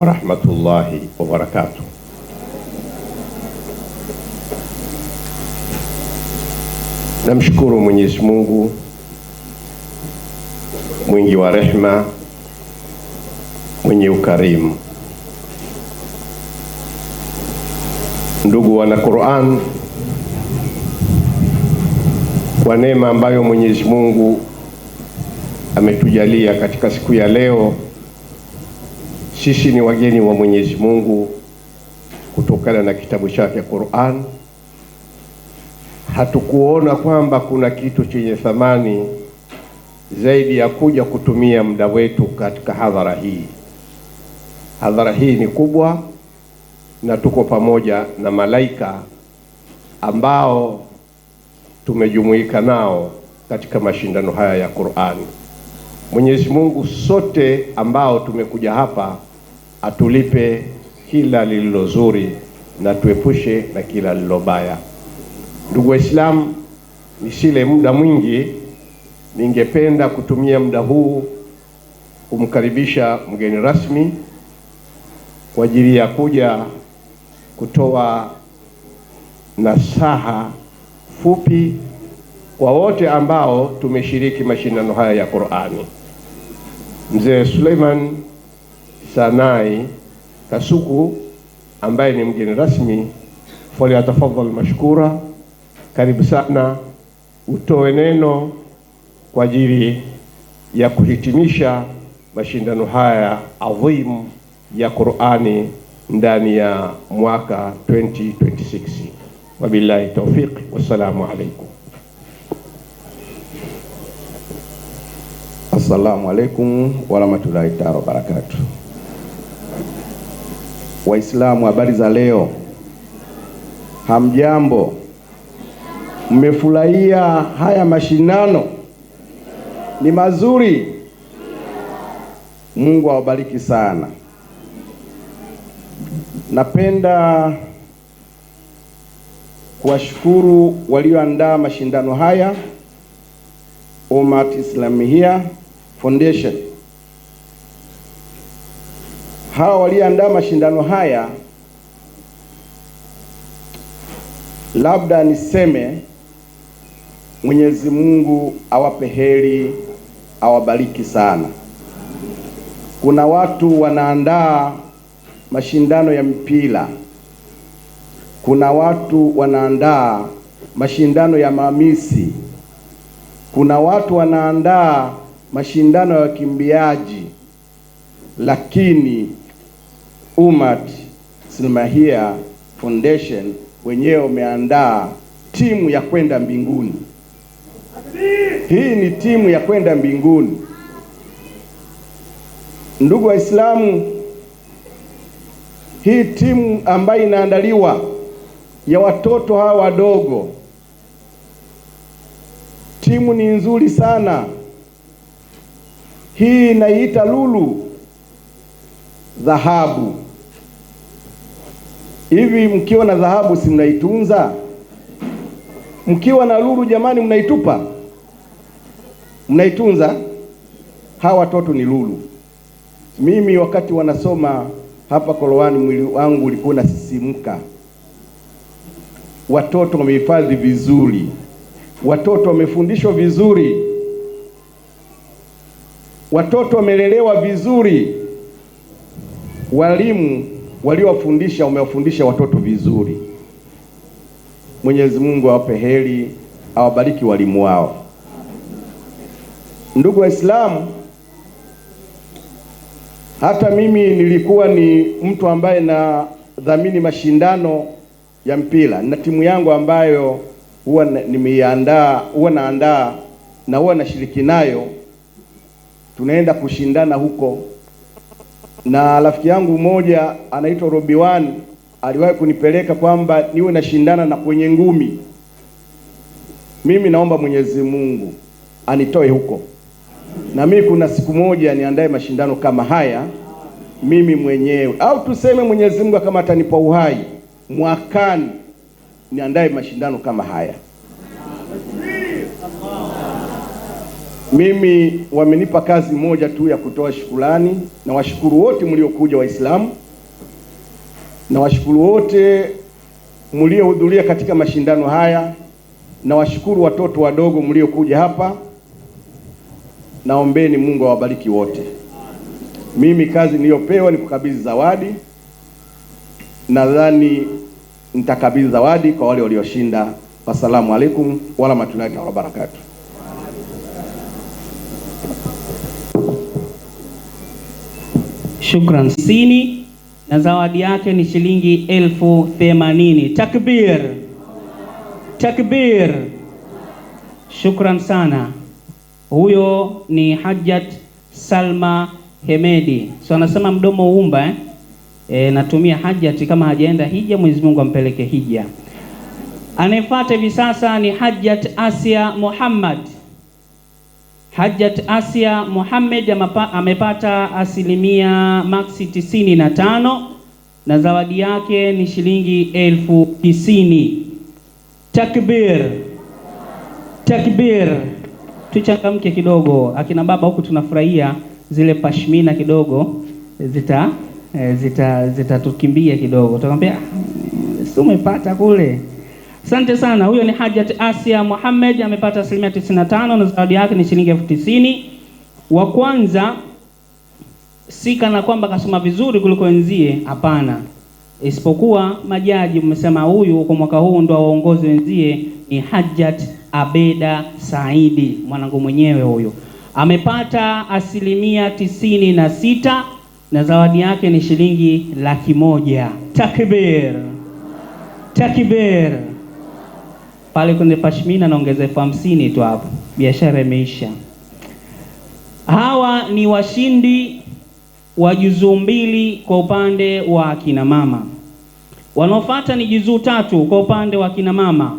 Rahmatullahi wa barakatuh. Namshukuru Mwenyezi Mungu mwingi wa rehema, mwenye ukarimu. Ndugu wana Qur'an, kwa neema ambayo Mwenyezi Mungu ametujalia katika siku ya leo, sisi ni wageni wa Mwenyezi Mungu kutokana na kitabu chake Qur'an. Hatukuona kwamba kuna kitu chenye thamani zaidi ya kuja kutumia muda wetu katika hadhara hii. Hadhara hii ni kubwa na tuko pamoja na malaika ambao tumejumuika nao katika mashindano haya ya Qur'an. Mwenyezi Mungu sote ambao tumekuja hapa atulipe kila lililo zuri na tuepushe na kila lililo baya. Ndugu Waislamu, nisile muda mwingi, ningependa kutumia muda huu kumkaribisha mgeni rasmi kwa ajili ya kuja kutoa nasaha fupi kwa wote ambao tumeshiriki mashindano haya ya Qur'ani. Mzee Suleiman Sanai Kasuku ambaye ni mgeni rasmi, falyatafadhal mashkura. Karibu sana, utoe neno kwa ajili ya kuhitimisha mashindano haya adhimu ya Qur'ani ndani ya mwaka 2026. Wabillahi tawfiq, wassalamu alaikum. Assalamu alaikum warahmatullahi ta'ala wabarakatuh. Waislamu, habari za leo? Hamjambo? Mmefurahia haya mashindano? Ni mazuri? Mungu awabariki sana. Napenda kuwashukuru walioandaa mashindano haya, Ummat Islamia Foundation. Hawa walioandaa mashindano haya, labda niseme Mwenyezi Mungu awape heri, awabariki sana. Kuna watu wanaandaa mashindano ya mpira, kuna watu wanaandaa mashindano ya mamisi, kuna watu wanaandaa mashindano ya wakimbiaji, lakini Ummat Islamia Foundation wenyewe umeandaa timu ya kwenda mbinguni. Hii ni timu ya kwenda mbinguni. Ndugu Waislamu, hii timu ambayo inaandaliwa ya watoto hawa wadogo, timu ni nzuri sana. Hii inaita Lulu Dhahabu. Hivi mkiwa na dhahabu si mnaitunza? Mkiwa na lulu jamani, mnaitupa? Mnaitunza? Hawa watoto ni lulu. Mimi wakati wanasoma hapa Korowani, mwili wangu ulikuwa unasisimka. Watoto wamehifadhi vizuri, watoto wamefundishwa vizuri, watoto wamelelewa vizuri. Walimu waliowafundisha wamewafundisha watoto vizuri. Mwenyezi Mungu awape heri, awabariki walimu wao. Ndugu Waislamu, hata mimi nilikuwa ni mtu ambaye na dhamini mashindano ya mpira na timu yangu ambayo huwa naandaa na huwa nashiriki nayo. Tunaenda kushindana huko, na rafiki yangu mmoja anaitwa Robiwan aliwahi kunipeleka kwamba niwe nashindana na kwenye ngumi. Mimi naomba Mwenyezi Mungu anitoe huko, na mimi kuna siku moja niandae mashindano kama haya mimi mwenyewe, au tuseme Mwenyezi Mungu kama atanipa uhai mwakani niandae mashindano kama haya. Mimi wamenipa kazi moja tu ya kutoa shukrani, na washukuru wote mliokuja Waislamu, na washukuru wote mliohudhuria katika mashindano haya, na washukuru watoto wadogo mliokuja hapa. Naombeni Mungu awabariki wote. Mimi kazi niliyopewa ni kukabidhi zawadi. Nadhani nitakabidhi zawadi kwa wale walioshinda. Wassalamu alaikum warahmatullahi wabarakatuh. Shukran sini, na zawadi yake ni shilingi 80,000. Takbir, takbir. Shukran sana. Huyo ni Hajjat Salma Hemedi. So anasema mdomo uumba natumia Hajjat kama hajaenda hija, Mwenyezi Mungu ampeleke hija. Anayefuata hivi sasa ni Hajjat Asia Muhammad. Hajjat Asia Muhammad amepata asilimia maksi 95, na zawadi yake ni shilingi 90,000. Takbir, takbir. Tuchangamke kidogo, akina baba huku tunafurahia zile pashmina kidogo zitatukimbia kidogo, tutamwambia si umepata kule. Asante sana. Huyo ni Hajjat Asia Muhammad, amepata asilimia 95 na zawadi yake ni shilingi 90,000. Wa kwanza si kana kwamba kasoma vizuri kuliko wenzie, hapana, isipokuwa majaji mmesema huyu kwa mwaka huu ndo waongozi wenzie ni Hajjat Abeda Saidi, mwanangu mwenyewe huyo. Amepata asilimia 96 na zawadi yake ni shilingi 100,000. Takbir, takbir. Pale kwenye pashmina naongeza 50,000 tu hapo, biashara imeisha. Hawa ni washindi wa juzuu 2 kwa upande wa kina mama. Wanaofuata ni juzuu 3 kwa upande wa kina mama.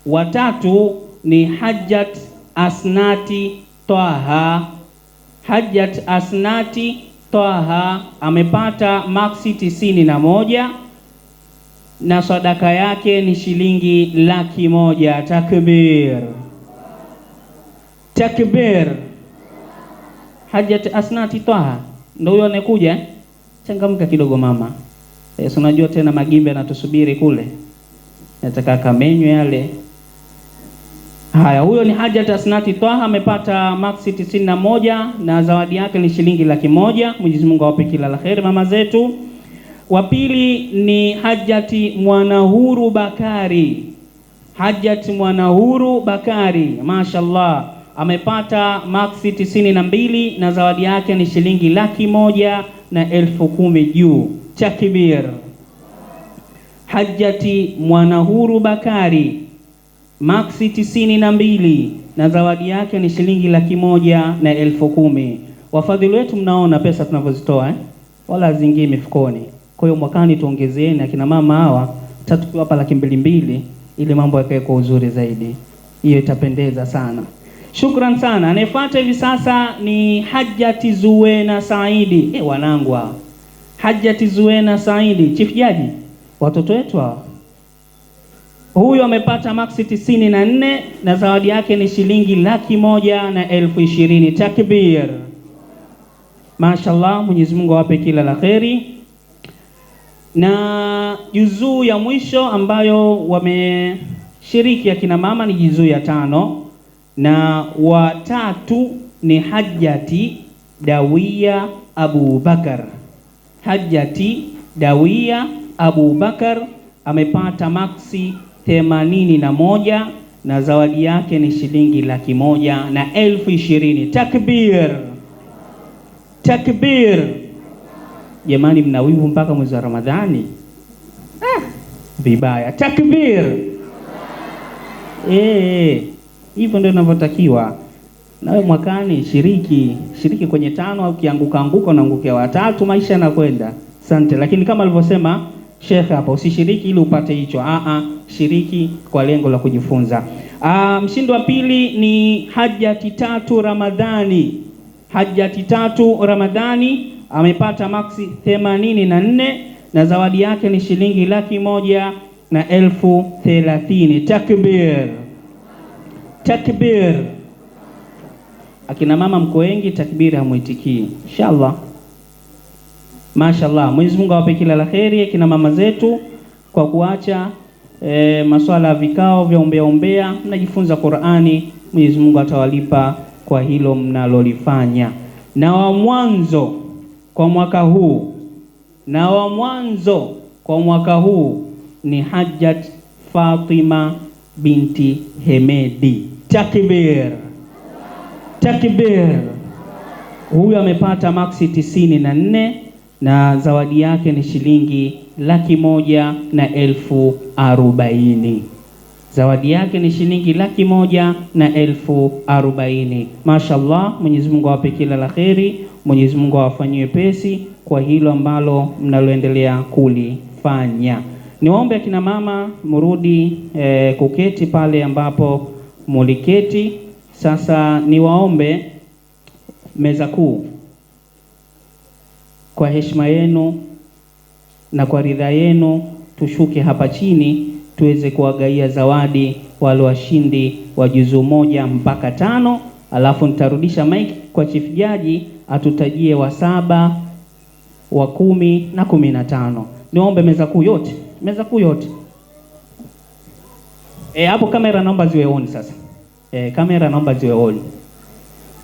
Watatu ni Hajjat Asnati Twaha. Hajjat Asnati Twaha amepata maksi 91 na sadaka yake ni shilingi 100,000. Takbir, takbir. Hajjat Asnati Twaha ndio huyo anekuja. Changamka kidogo mama. Unajua tena magimbe anatusubiri kule, nataka kamenywe yale. Haya, huyo ni Hajjat Asnati Twaha, amepata maksi 91 na zawadi yake ni shilingi 100,000. Mwenyezi Mungu awape kila la kheri mama zetu. Wa pili ni Hajjati Mwanahuru Bakari. Hajjati Mwanahuru Bakari, mashallah, amepata maksi 92 na zawadi yake ni shilingi 100,000 na 10,000 juu. Takbir. Hajjati Mwanahuru Bakari, maksi 92 na zawadi yake ni shilingi 100,000 na 10,000. Wafadhili wetu mnaona pesa tunavyozitoa wala zingi mifukoni. Kwa hiyo mwakani tuongezeeni akina mama hawa tatu hapa 200,000 ili mambo yakae kwa uzuri zaidi. Hiyo itapendeza sana. Shukran sana. Anayefuata hivi sasa ni Hajjati Zuwena Saidi. Wanangu hao. Hajjati Zuwena Saidi, Chief Jaji, watoto wetu hao. Huyu amepata maksi 94 na zawadi yake ni shilingi 100,000 na 20,000. Takbir. Mashallah, Mwenyezi Mungu awape kila la kheri. Na juzuu ya mwisho ambayo wameshiriki akina mama ni juzuu ya 5, na watatu ni Hajjati Dawia Abu Bakar. Hajjati Dawia Abu Bakar amepata maksi 81 na zawadi yake ni shilingi 100,000 na 20,000. Takbir, takbir. Jamani, mna wivu mpaka mwezi wa Ramadhani? Vibaya. Takbir. Hivyo ndio inavyotakiwa. Nawe mwakani shiriki kwenye 5, au kianguka unaangukia watatu, maisha yanakwenda. Asante. Lakini kama alivyosema Sheikh hapa, usishiriki ili upate hicho. Shiriki kwa lengo la kujifunza. Mshindi wa pili ni Hajjati Tatu Ramadhani. Hajjati Tatu Ramadhani amepata maksi 84 na zawadi yake ni shilingi 100,000 na 1030. Takbir, takbir. Akina mama mko wengi, takbiri hamuitikii. Inshallah. Mashaallah. Mwenyezi Mungu awape kila la kheri akina mama zetu kwa kuacha masuala ya vikao vya ombea, mnajifunza Qur'ani. Mwenyezi Mungu atawalipa kwa hilo mnalolifanya. Na wa mwanzo kwa mwaka huu ni Hajjat Fatima binti Hemedi. Takbir. Takbir. Huyu amepata maksi 94 na zawadi yake ni shilingi 140,040. Zawadi yake ni shilingi 140,040. Mashaallah, Mwenyezi Mungu awape kila la kheri, Mwenyezi Mungu awafanyie pesi kwa hilo ambalo mnaloendelea kulifanya. Niwaombe akina mama murudi kuketi pale ambapo muliketi. Sasa niwaombe meza kuu kwa heshima yenu na kwa ridha yenu tushuke hapa chini tuweze kuwagaia zawadi wale washindi wa juzuu 1 mpaka 5, alafu nitarudisha mic kwa chief jaji atutajie wa 7, wa 10 na 15. Niombe meza kuu yote. Hapo kamera naomba ziwe on sasa. Kamera naomba ziwe on.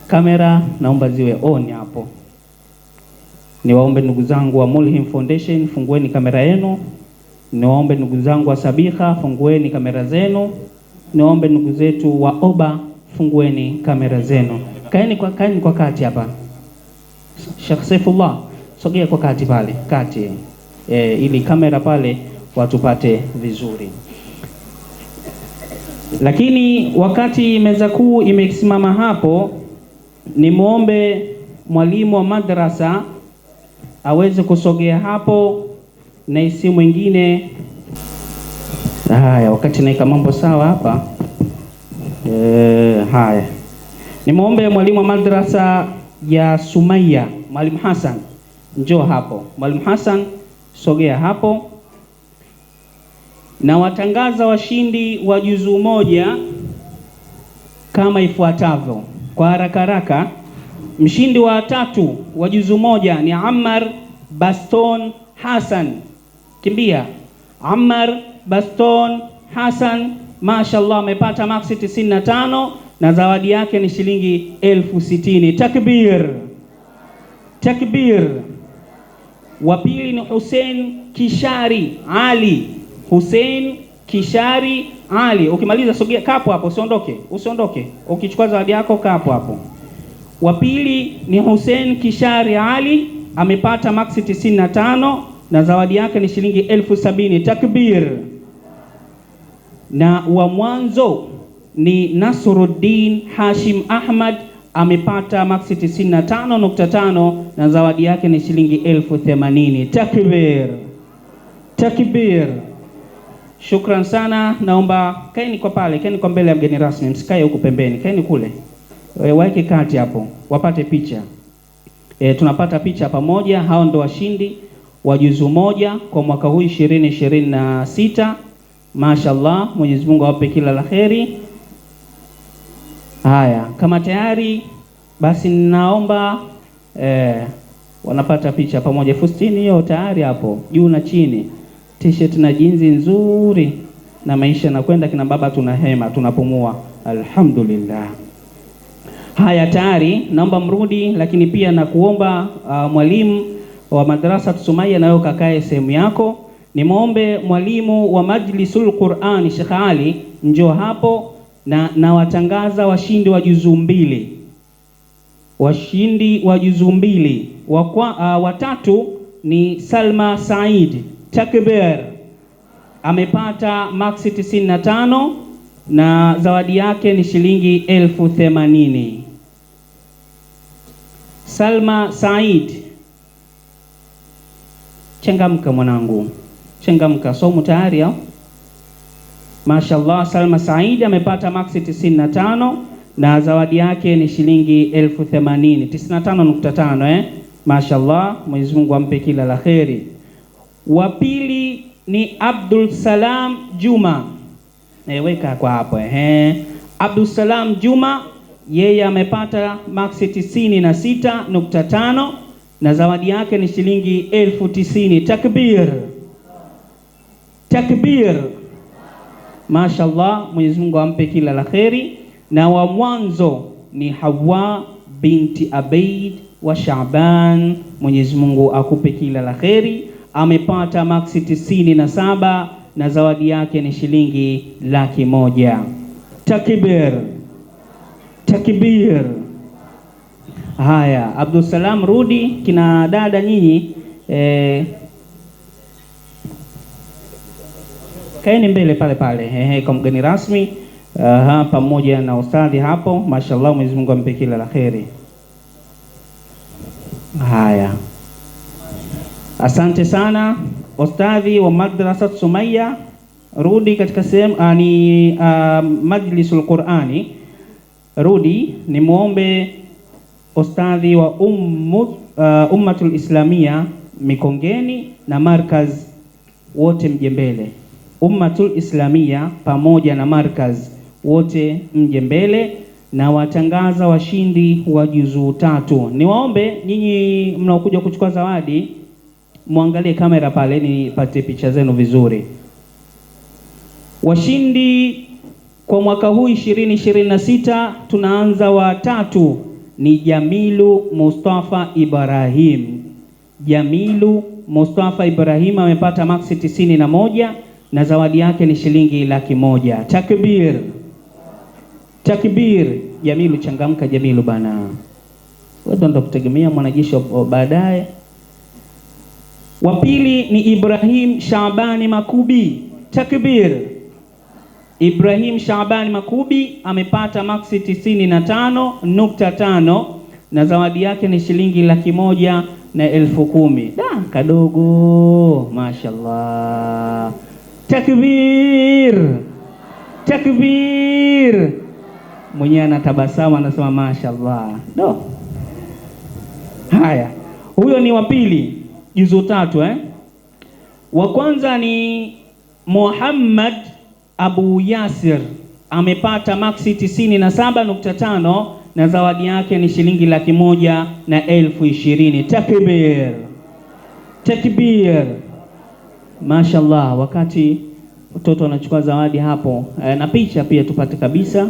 Kamera naomba ziwe on hapo. Niwaombe ndugu zangu wa Mulhim Foundation, fungueni kamera yenu. Niwaombe ndugu zangu wa Sabiha, fungueni kamera zenu. Niwaombe ndugu zetu wa Oba, fungueni kamera zenu. Kaeni kwa kati hapa. Sheikh Saifullah, sogea kwa kati pale, kati. Ili kamera pale watupate vizuri. Lakini wakati meza kuu imesimama hapo, ni muombe mwalimu wa madrasa aweze kusogea hapo na isi mwingine. Haya, wakati naika mambo sawa hapa. Haya. Ni muombe mwalimu wa madrasa ya Sumaya, Mwalimu Hassan, njoo hapo. Mwalimu Hassan, sogea hapo. Na watangaza washindi wa juzuu 1 kama ifuatavyo. Kwa haraka. Mshindi wa 3 wa juzuu 1 ni Ammar Baston Hassan. Kimbia. Ammar Baston Hassan, mashaallah, amepata maksi 95 na zawadi yake ni shilingi 60,000. Takbir. Takbir. Wa pili ni Hussein Kishari Ali. Hussein Kishari Ali. Ukimaliza sogea kapo hapo, usiondoke. Ukichukua zawadi yako kapo hapo. Wa pili ni Hussein Kishari Ali, amepata maksi 95 na zawadi yake ni shilingi 70,000. Takbir. Na wa mwanzo ni Nasruddin Hashim Ahmad, amepata maksi 95.5 na zawadi yake ni shilingi 80,000. Takbir. Takbir. Shukran sana. Naomba kaeni kwa pale, kaeni kwa mbele ya mgeni rasmi, msikae huku pembeni, kaeni kule. Waeke kati hapo, wapate picha. Tunapata picha pamoja. Hao ndo washindi wa juzuu 1 kwa mwaka huu 2026. Mashaallah, Mwenyezi Mungu awape kila la kheri. Haya, kama tayari basi naomba wanapata picha pamoja. Fustini hiyo tayari hapo, juu na chini. T-shirt na jinzi nzuri na maisha na kwenda kina baba, tuna hema, tunapumua. Alhamdulillah. Haya, tayari naomba mrudi, lakini pia na kuomba mwalimu wa madrasa Sumaya nayo kakae sehemu yako. Nimuombe mwalimu wa Majlisul Qur'an Sheikh Ali, njoo hapo na watangaza washindi wa juzuu 2. Washindi wa juzuu 2. Wa 3 ni Salma Said. Takbir. Amepata maksi 95 na zawadi yake ni shilingi 80,000. Salma Said, changamka mwanangu, changamka. Somo tayari au? Mashaallah, Salma Said amepata maksi 95 na zawadi yake ni shilingi 80,000. 95.5 Mashaallah, Mwenyezi Mungu ampe kila la kheri. Wa pili ni Abdul Salam Juma. Weka kwa hapo Abdul Salam Juma yeye amepata maksi 96.5 na zawadi yake ni shilingi 1090. Takbir, takbir. Mashallah, Mwenyezi Mungu ampe kila la kheri. Na wa mwanzo ni Hawa binti Abeid wa Shaaban, Mwenyezi Mungu akupe kila la kheri. Amepata maksi 97 na zawadi yake ni shilingi 100,000. Takbir, takbir. Haya, Abdul Salam, rudi. Kina dada nyinyi kaeni mbele pale pale, kwa mgeni rasmi pamoja na ustadhi hapo. Mashallah, Mwenyezi Mungu ampe kila la kheri. Haya, asante sana ustadhi wa madrasa Sumaya. Rudi katika sehemu ni majlisul Qur'ani. Rudi, ni muombe ustadhi wa Ummatul Islamia Mikongeni na Markaz wote mje mbele. Ummatul Islamia pamoja na Markaz wote mje mbele, na watangaza washindi wa juzuu 3. Niwaombe nyinyi mnaokuja kuchukua zawadi muangalie kamera pale nipate picha zenu vizuri. Washindi kwa mwaka huu 2026 tunaanza wa 3 ni Jamilu Mustafa Ibrahim. Jamilu Mustafa Ibrahim amepata maksi 91 na zawadi yake ni shilingi 100,000. Takbir, takbir. Jamilu, changamka Jamilu bana, wewe ndo kutegemea mwanajeshi baadaye. Wa pili ni Ibrahim Shabani Makubi. Takbir. Ibrahim Shabani Makubi amepata maksi 95.5 na zawadi yake ni shilingi 110,000. Kadogo, mashallah. Takbir, takbir. Mwenye anatabasamu anasema mashallah. Haya, huyo ni wa pili, juzuu 3 Wa kwanza ni Muhammad Abu Yasir, amepata maksi 97.5 na zawadi yake ni shilingi 120,000. Takbir, takbir. Mashallah. Wakati watoto wanachukua zawadi hapo, na picha pia tupate kabisa.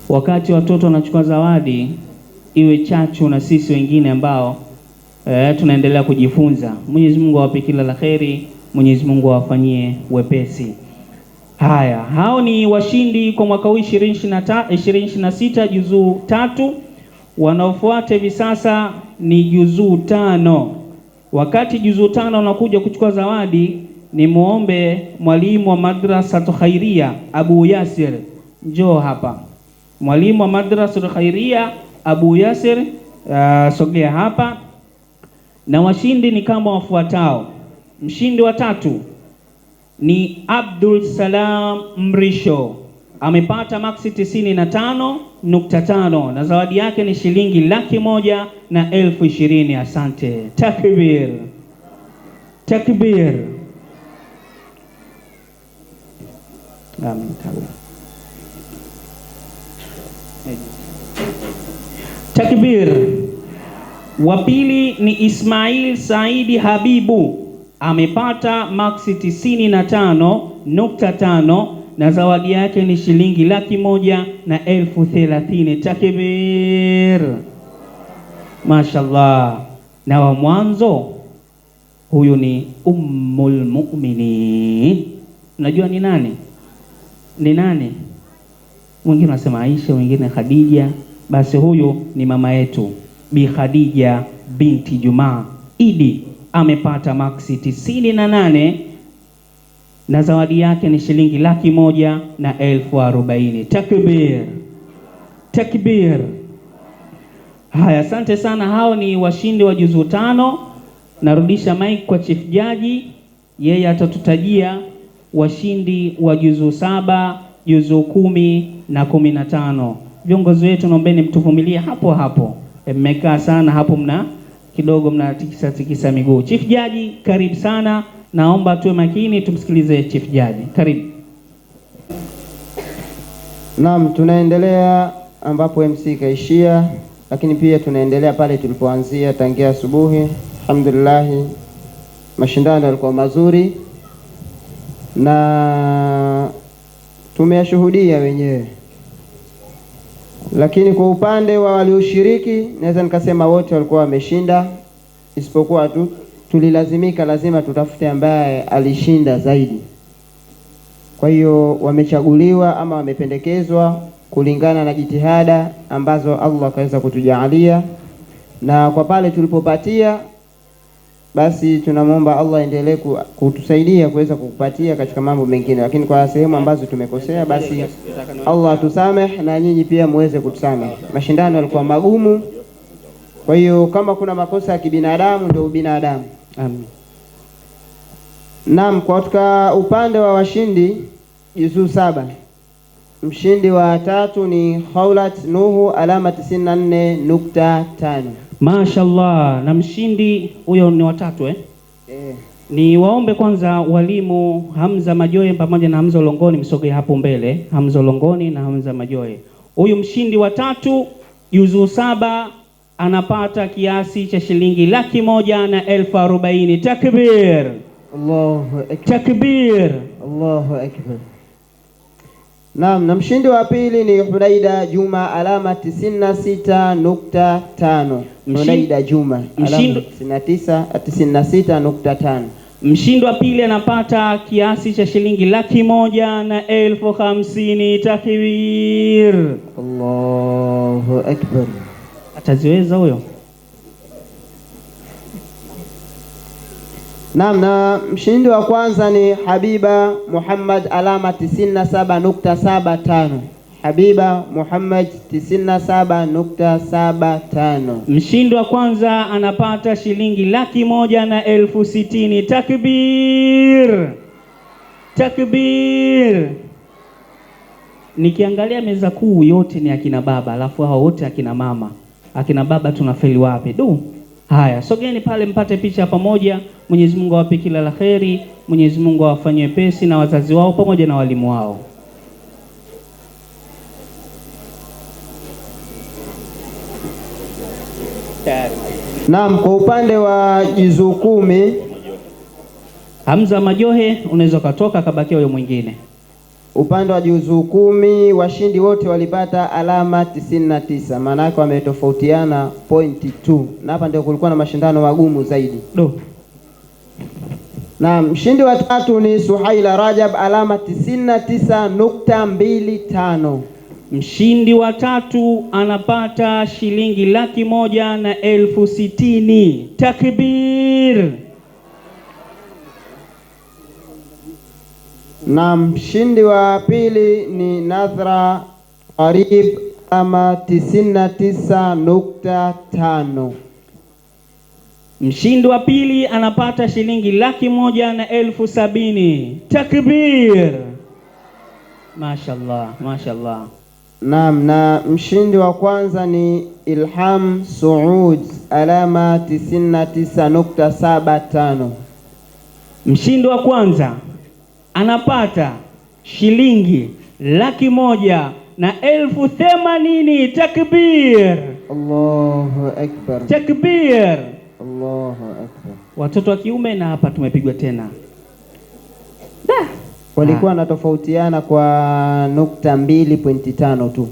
Wakati watoto wanachukua zawadi, iwe chachu na sisi wengine ambao tunaendelea kujifunza. Mwenyezi Mungu awape kila la kheri, Mwenyezi Mungu awafanyie wepesi. Haya, hao ni washindi kwa mwaka huu 2026 juzuu 3. Wanaofuata hivi sasa ni juzuu 5. Wakati juzuu 5 unakuja kuchukua zawadi, ni muombe mwalimu wa madrasa Khairia Abu Yasir, njoo hapa. Mwalimu wa madrasa Khairia Abu Yasir, sogea hapa. Na washindi ni kama wafuatao. Mshindi wa 3 ni Abdul Salam Mrisho, amepata maksi 95.5 na zawadi yake ni shilingi 120,000. Asante. Takbir, takbir. Amin. Takbir. Wa pili ni Ismail Saidi Habibu, amepata maksi 95.5 na zawadi yake ni shilingi 130,000. Takbir, mashallah. Na wa mwanzo huyu ni Ummul Mu'minin. Unajua ni nani? Ni nani? Mwingine anasema Aisha, mwingine Khadija. Basi huyu ni mama yetu Bi Khadija binti Juma Idi, amepata maksi 98 na zawadi yake ni shilingi 140,000. Takbir, takbir. Haya, asante sana. Hao ni washindi wa juzuu 5. Narudisha mic kwa chief jaji, yeye atatutajia washindi wa juzuu 7, juzuu 10 na 15. Viongozi wetu, naombeni mtuvumilie hapo hapo. Mmekaa sana hapo, mna kidogo mnatikisa miguu. Chief jaji, karibu sana. Naomba tuwe makini tumsikilize chief jaji. Karibu. Naam, tunaendelea ambapo MC kaishia, lakini pia tunaendelea pale tulipoanzia tangia asubuhi. Alhamdulillah, mashindano yalikuwa mazuri na tumeyashuhudia wenyewe, lakini kwa upande wa walioshiriki naweza nikasema wote walikuwa wameshinda, isipokuwa tu lazima tutafute ambaye alishinda zaidi. Kwa hiyo wamechaguliwa ama wamependekezwa kulingana na jitihada ambazo Allah kaweza kutujaalia, na kwa pale tulipopatia basi tunamwomba Allah endelee kutusaidia kuweza kukupatia katika mambo mengine, lakini kwa sehemu ambazo tumekosea basi Allah atusameh na nyinyi pia muweze kutusameh. Mashindano yalikuwa magumu, kwa hiyo kama kuna makosa ya kibinadamu ndio ubinadamu. Amin. Naam, katika upande wa washindi juzuu 7, mshindi wa 3 ni Khawlat Nuhu, alama 94.5. Mashaallah, na mshindi huyo ni wa 3 Ni waombe kwanza walimu Hamza Majoe pamoja na Hamza Longoni msogee hapo mbele. Hamza Longoni na Hamza Majoe. Huyu mshindi wa 3 juzuu 7 anapata kiasi cha shilingi 140,040. Takbir! Allahu akbar. Takbir! Allahu akbar. Naam, na mshindi wa pili ni Hudaida Juma, alama 96.5. Hudaida Juma, alama 96.5. Mshindi wa pili anapata kiasi cha shilingi 150,050. Takbir! Allahu akbar. Ataziweza huyo? Naam, na mshindi wa kwanza ni Habiba Muhammad, alama 97.75. Habiba Muhammad 97.75. Mshindi wa kwanza anapata shilingi 150,060. Takbir! Takbir! Nikiangalia meza kuu yote ni akina baba, alafu hao wote akina mama. Akina baba tunafeli wapi? Haya, sogeni pale mpate picha pamoja. Mwenyezi Mungu awape kila la kheri, Mwenyezi Mungu awafanyie pesi na wazazi wao pamoja na walimu wao. Naam, kwa upande wa juzuu 10 Hamza Majohe unaweza kutoka kabakia huyo mwingine. Upande wa juzuu 10 washindi wote walipata alama 99, maana yake wametofautiana pointi 2, na hapa ndio kulikuwa na mashindano magumu zaidi. Na mshindi wa 3 ni Suhaila Rajab, alama 99.25. Mshindi wa 3 anapata shilingi 1,160,000. Takbir! Na mshindi wa pili ni Nadhra Qarib, alama 99.5. Mshindi wa pili anapata shilingi 1,170,000. Takbir! Mashaallah, mashaallah. Naam, na mshindi wa kwanza ni Ilham Suud, alama 99.75. Mshindi wa kwanza anapata shilingi 1,180,000. Takbir! Allahu akbar. Takbir! Allahu akbar. Watoto wa kiume na hapa tumepigwa tena. Walikuwa wanatofautiana kwa nukta 2.5 tu.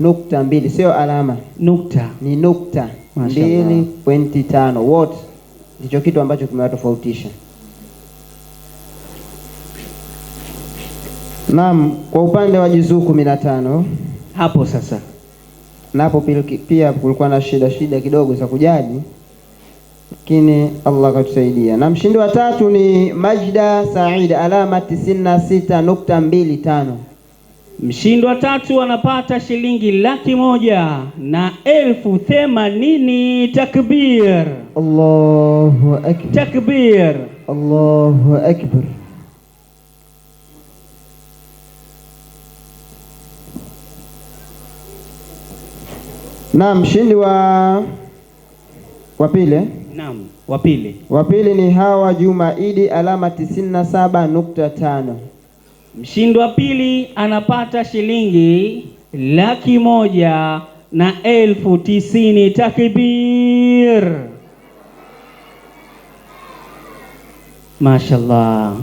Nukta 2, sio alama. Nukta. Ni nukta 2.5. Wote ndicho kitu ambacho kimewatofautisha. Naam, kwa upande wa juzuu 15 hapo sasa. Napo pia kulikuwa na shida kidogo za kujaji, lakini Allah akatusaidia. Na mshindi wa 3 ni Majda Said, alama 96.25. Mshindi wa 3 anapata shilingi 1,180,000. Takbir! Allahu akbar. Takbir! Allahu akbar. Na mshindi wa pili. Naam, wa pili. Wa pili ni Hawa Juma Idi, alama 97.5. Mshindi wa pili anapata shilingi 190,000. Takbir! Mashallah.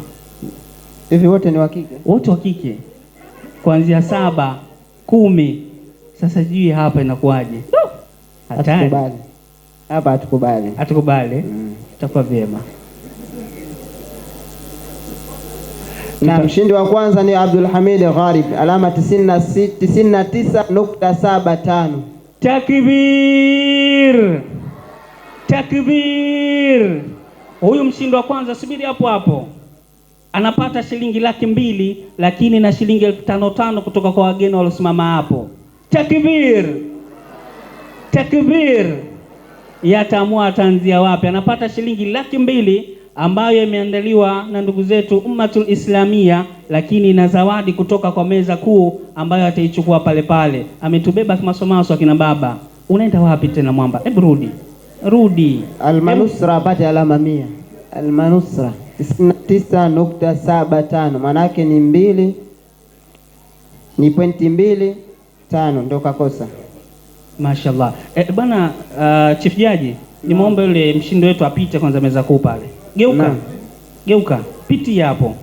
Hivi wote ni wa kike? Wote wa kike, kuanzia 7, 10. Sasa sijui hapa inakuwaje? Hatukubali hapa, hatukubali. Hatukubali. Itakuwa vyema. Na mshindi wa kwanza ni Abdul Hamid Gharib, alama 99.75. Takbir! Takbir! Huyu mshindi wa kwanza, subiri hapo hapo, anapata shilingi 200,000, lakini na shilingi 5,500 kutoka kwa wageni waliosimama hapo. Takbir! Takbir! Yatamua ataanzia wapi? Anapata shilingi 200,000 ambayo imeandaliwa na ndugu zetu Ummatul Islamia, lakini na zawadi kutoka kwa meza kuu ambayo ataichukua pale pale. Ametubeba kimasomaso akina baba. Unaenda wapi tena mwamba? Hebu rudi. Almanusra apate alama 100. Almanusra 99.75, maana yake ni 2, ni pointi 2.5 ndio kakosa. Mashallah. Bwana Chief Jaji, nimeomba yule mshindi wetu apite kwanza meza kuu pale. Geuka. Pitia hapo.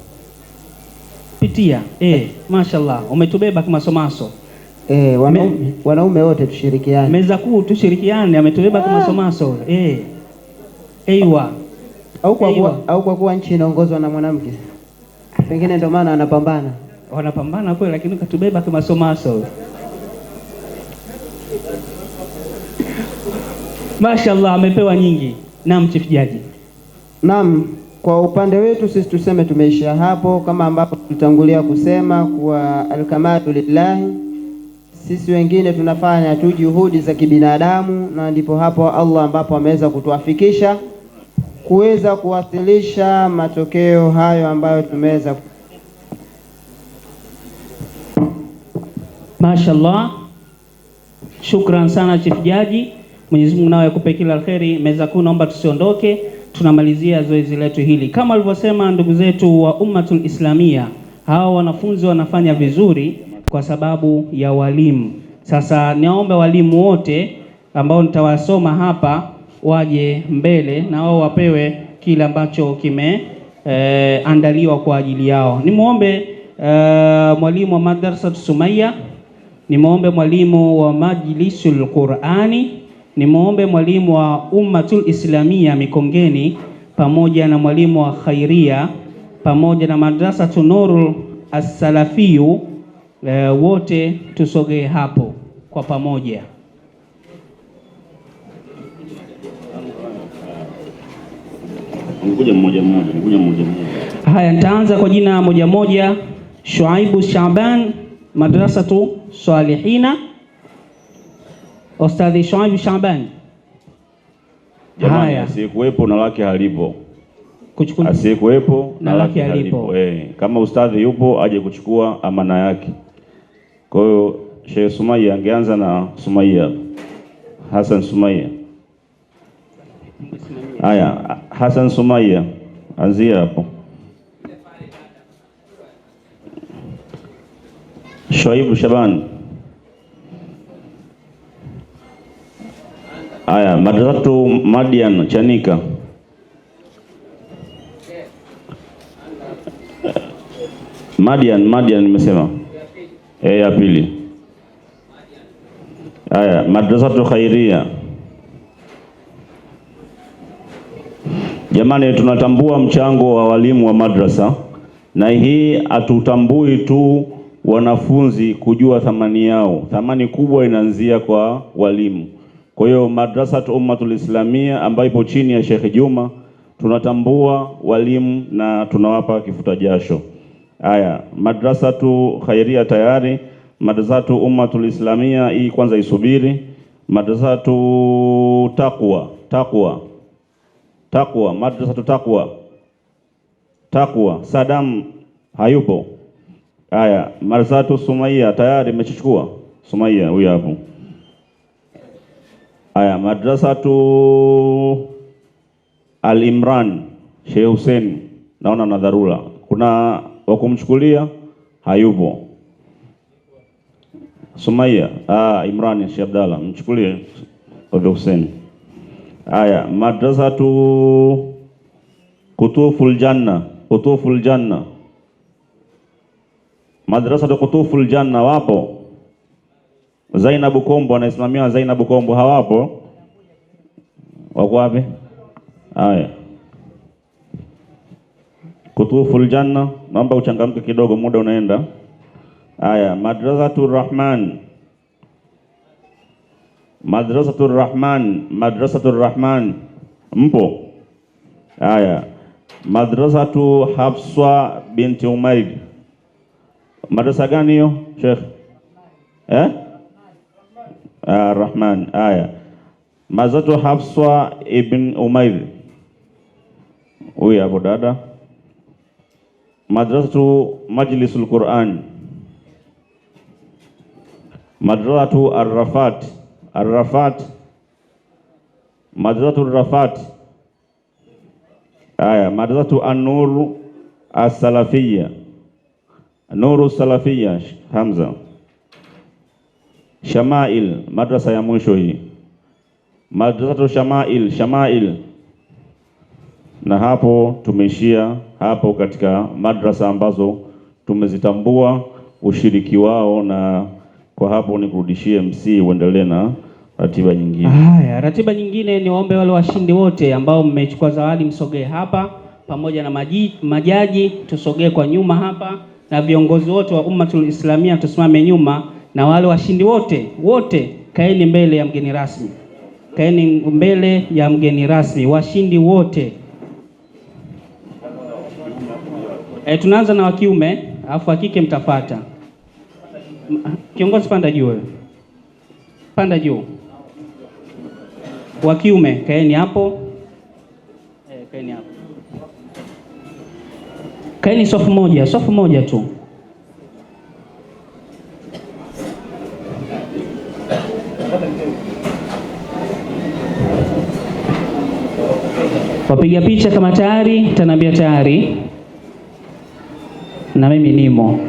Pitia. Mashallah, umetubeba kimasomaso. Wanaume wote tushirikiane. Meza kuu tushirikiane, ametubeba kimasomaso. Aiwa. Au kwa kuwa nchi inaongozwa na mwanamke. Pengine ndio maana anapambana. Wanapambana kweli, lakini katubeba kimasomaso. Mashallah, amepewa nyingi. Naam Chief Jaji. Naam, kwa upande wetu sisi tuseme tumeishia hapo, kama ambapo tulitangulia kusema kuwa alkamatu lillahi. Sisi wengine tunafanya tu juhudi za kibinadamu, na ndipo hapo Allah ambapo ameweza kutuafikisha kuweza kuwasilisha matokeo hayo ambayo tumeweza. Mashallah, shukran sana Chief Jaji. Mwenyezi Mungu nawe akupe kila alkheri. Meza kuu naomba tusiondoke, tunamalizia zoezi letu hili. Kama alivyosema ndugu zetu wa Ummatul Islamia, hao wanafunzi wanafanya vizuri kwa sababu ya walimu. Sasa niombe walimu wote ambao nitawasoma hapa waje mbele na wao wapewe kile ambacho kimeandaliwa kwa ajili yao. Nimuombe mwalimu wa Madrasa Sumaya, nimuombe mwalimu wa Majlisul Qur'ani, nimuombe mwalimu wa Ummatul Islamia Mikongeni, pamoja na mwalimu wa Khairia, pamoja na Madrasa Nurul As-Salafiyu, wote tusogee hapo kwa pamoja. Nikuja mmoja mmoja. Haya, nitaanza kwa jina moja moja. Shuaibu Shaban, Madrasatu Salihina. Ustadhi Shuaibu Shaban. Jamani, asiyekuwepo na lake halipo. Asiyekuwepo na lake halipo. Kama ustadhi yupo aje kuchukua amana yake. Kwa hiyo Sheikh Sumaya angeanza na Sumaya. Hassan Sumaya. Haya, Hassan Sumaya, anzia hapo. Shuaibu Shaban. Haya, Madrasatu Madian Chanika. Madian nimesema. Ya pili. Haya, Madrasatu Khairia. Jamani, tunatambua mchango wa walimu wa madrasa, na hii hatutambui tu wanafunzi kujua thamani yao. Thamani kubwa inaanzia kwa walimu. Kwa hiyo Madrasatu Ummatul Islamia ambayo ipo chini ya Sheikh Juma, tunatambua walimu na tunawapa kifuta jasho. Haya, Madrasatu Khairia tayari. Madrasatu Ummatul Islamia hii kwanza isubiri. Madrasatu Taqwa, Madrasatu Taqwa, Sadam hayupo. Haya, Madrasatu Sumaya tayari imechukua. Sumaya huyu hapo. Haya, Madrasatu Al-Imran, Sheikh Hussein naona na dharura. Kuna wa kumchukulia hayupo. Sumaya, Imran Sheikh Abdalla, mchukulie Ovyo Hussein. Haya, madrasatu Qutuful Janna, Qutuful Janna. Madrasatu Qutuful Janna wapo? Zainabu Kombo anasimamia, Zainabu Kombo hawapo? Wako wapi? Haya. Qutuful Janna, naomba uchangamke kidogo, muda unaenda. Haya, Madrasatur Rahman. Madrasatur Rahman, Madrasatur Rahman. Mpo? Haya. Madrasatu Hafsa binti Umair. Madrasa gani hiyo, Sheikh? Rahman. Haya. Madrasatu Hafsa ibn Umair. Huyu hapo dada. Madrasatu Majlisul Quran. Madrasatu Ar-Rafat. Ar-Rafat. Madrasatu Ar-Rafat. Haya, Madrasatu An-Nur As-Salafiyya. Nuru Salafiyya, Hamza. Shamail, madrasa ya mwisho hii. Madrasatu Shamail, Shamail. Na hapo tumeishia hapo katika madrasa ambazo tumezitambua ushiriki wao, na kwa hapo nikurudishie MC uendelee na ratiba nyingine. Haya, ratiba nyingine ni waombe wale washindi wote ambao mmechukua zawadi msogee hapa, pamoja na majaji tusogee kwa nyuma hapa, na viongozi wote wa Ummatul Islamia tusimame nyuma, na wale washindi wote kaeni mbele ya mgeni rasmi. Kaeni mbele ya mgeni rasmi, washindi wote. Tunaanza na wa kiume, alafu wa kike mtafata. Kiongozi panda juu wewe. Panda juu. Wa kiume kaeni hapo. Kaeni hapo. Kaeni safu moja tu. Wapiga picha kama tayari, tanambia tayari. Na mimi nimo.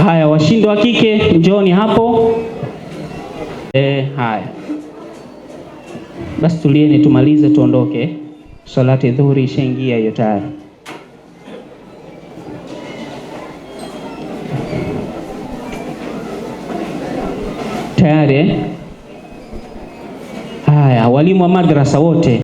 Haya, washindi wa kike njoni hapo. Haya. Basi tulieni tumalize tuondoke. Salati dhuhuri ishaingia hiyo tayari. Tayari. Haya, walimu wa madrasa wote.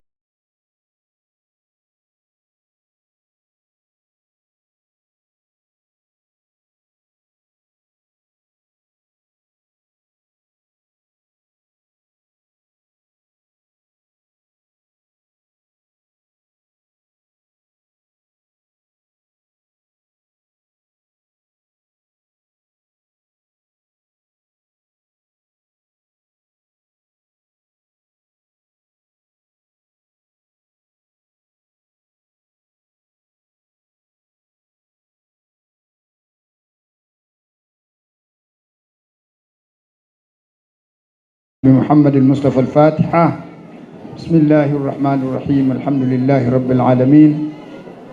بمحمد المصطفى الفاتحة. بسم الله الرحمن الرحيم. الحمد لله رب العالمين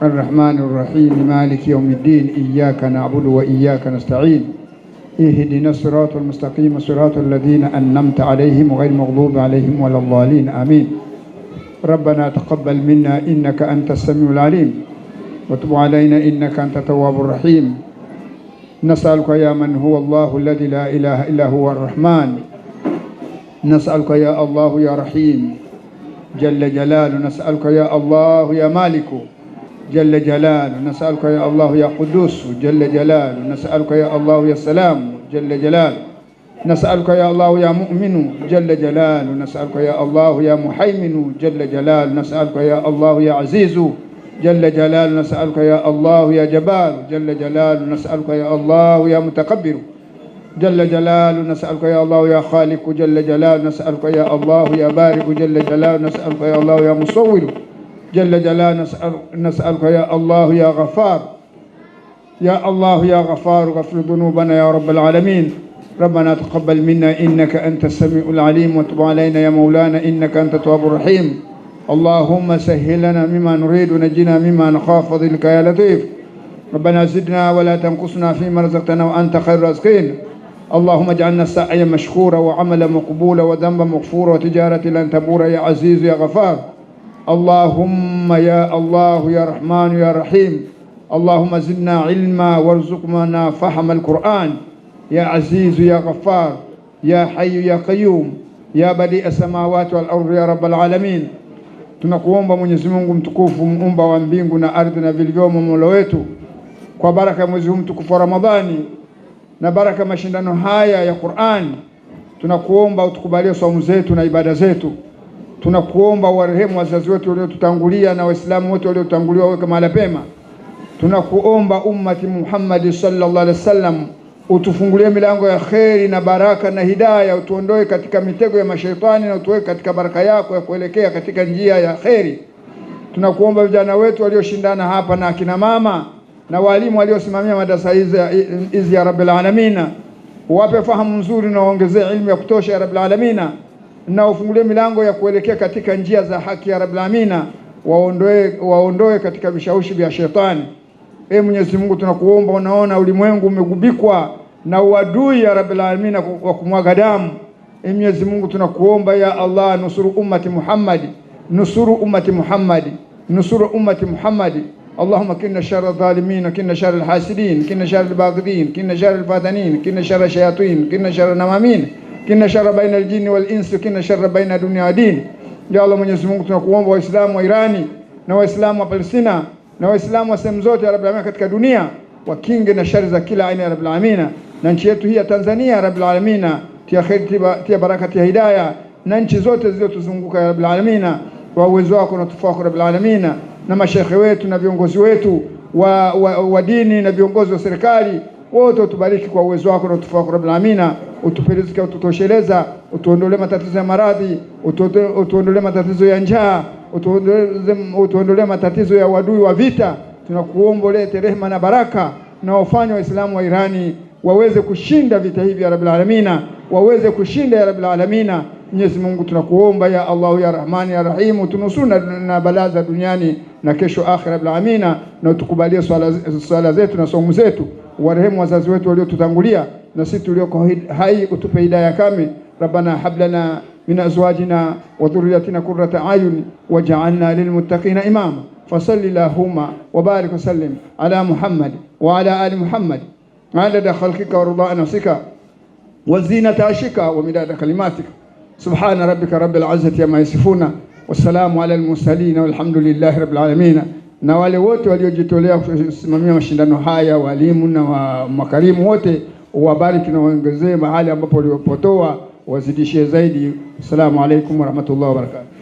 الرحمن الرحيم مالك يوم الدين. إياك نعبد وإياك نستعين. اهدنا الصراط المستقيم صراط الذين أنعمت عليهم غير المغضوب عليهم ولا الضالين. آمين. ربنا تقبل منا إنك أنت السميع العليم وتب علينا إنك أنت التواب الرحيم. نسألك يا من هو الله الذي لا إله إلا هو الرحمن. نسألك يا الله يا رحيم جل جلاله. نسألك يا الله يا مالك جل جلاله. نسألك يا الله يا قدوس جل جلاله. نسألك يا الله يا سلام جل جلاله. نسألك يا الله يا مؤمن جل جلاله. نسألك يا الله يا محيمن جل جلاله. نسألك يا الله يا عزيز جل جلاله. نسألك يا الله يا جبار جل جلاله. نسألك يا الله يا متكبر جل جلاله. نسألك يا الله يا خالق جل جلاله. نسألك يا الله يا بارئ جل جلاله. نسألك يا الله يا مصور جل جلاله. نسألك يا الله يا غفار. يا الله يا غفار غفر ذنوبنا يا رب العالمين. ربنا تقبل منا إنك أنت السميع العليم وتب علينا يا مولانا إنك أنت التواب الرحيم. اللهم سهل لنا مما نريد ونجنا مما نخاف فضلك يا لطيف. ربنا زدنا ولا تنقصنا فيما رزقتنا وأنت خير الرازقين. اللهم اجعلنا السعي مشكورا وعملا مقبولا وذنبا مغفورا وتجارة لن تبور يا عزيز يا غفار. اللهم يا الله يا رحمن يا رحيم. اللهم زدنا علما وارزقنا فهم القرآن يا عزيز يا غفار يا حي يا قيوم يا بديع السماوات والأرض يا رب العالمين. Tunakuomba Mwenyezi Mungu mtukufu, muumba wa mbingu na ardhi na vilivyomo, Mola wetu, kwa baraka mwezi huu mtukufu wa Ramadhani na baraka mashindano haya ya Qur'an, tunakuomba utukubalie saumu zetu na ibada zetu. Tunakuomba warehemu wazazi wetu waliotutangulia na Waislamu wote waliotangulia waweke mahali pema. Tunakuomba ummati Muhammad sallallahu alaihi wasallam utufungulie milango ya kheri na baraka na hidayah, utuondoe katika mitego ya mashaitani na utuweke katika baraka yako ya kuelekea katika njia ya kheri. Tunakuomba vijana wetu walioshindana hapa na akina mama na walimu waliosimamia madarasa hizi ya Rabbil Alamin, uwape fahamu nzuri na waongezee ilmu ya kutosha ya Rabbil Alamin, na ufungulie milango ya kuelekea katika njia za haki ya Rabbil Alamin, waondoe katika vishawishi vya shetani. Mwenyezi Mungu tunakuomba, unaona ulimwengu umegubikwa na uadui ya Rabbil Alamin wa kumwaga damu. Mwenyezi Mungu tunakuomba ya Allah, nusuru ummati Muhammad, nusuru ummati Muhammad, nusuru ummati Muhammad. اللهم كنا شر الظالمين وكنا شر الحاسدين كنا شر الباغضين كنا شر الفاتنين كنا شر الشياطين كنا شر النمامين كنا شر بين الجن والإنس كنا شر بين الدنيا والدين. يا الله Mwenyezi Mungu tunakuomba Waislamu wa Irani na Waislamu wa Palestina na Waislamu wa sehemu zote ya Rabbil Alamin katika dunia wakinge na shari za kila aina ya Rabbil Alamin, na nchi yetu hii ya Tanzania ya Rabbil Alamin tia khair tia baraka tia hidayah, na nchi zote zilizotuzunguka ya Rabbil Alamin kwa uwezo wako na tufaa Rabbil Alamin, na mashekhe wetu na viongozi wetu wa dini na viongozi wa serikali wote utubariki kwa uwezo wako na tufaa Rabbil Alamin, utupelezeke ututosheleza, utuondolee matatizo ya maradhi, utuondolee matatizo ya njaa, utuondolee matatizo ya wadui wa vita. Tunakuomba lete rehema na baraka na wafanye Waislamu wa Irani waweze kushinda vita hivi ya Rabbil Alamin, waweze kushinda ya Rabbil Alamin. Mwenyezi Mungu tunakuomba ya Allah ya Rahman ya Rahim, tunusuru na balaa za duniani na kesho akhira Rabbil Alamin, na utukubalie swala zetu na saumu zetu. Warehemu wazazi wetu waliotutangulia na sisi tulioko hai, utupe hidayah kamili. Rabbana hab lana min azwajina wa dhurriyyatina qurrata ayun waj'alna lilmuttaqina imama. Fasalli Allahumma wa barik wa sallim ala Muhammad wa ala ali Muhammad adada khalqika wa ridha nafsika wa zinata arshika wa midada kalimatika. Subhana rabbika rabbil izzati amma yasifuna wassalamu ala al-mursalin walhamdulillahi rabbil alamin. Na wale wote waliojitolea kusimamia mashindano haya, walimu na makarimu wote, wabariki na waongezee mahali ambapo walipotoa, wazidishie zaidi. Assalamu alaykum wa rahmatullahi wa barakatuh.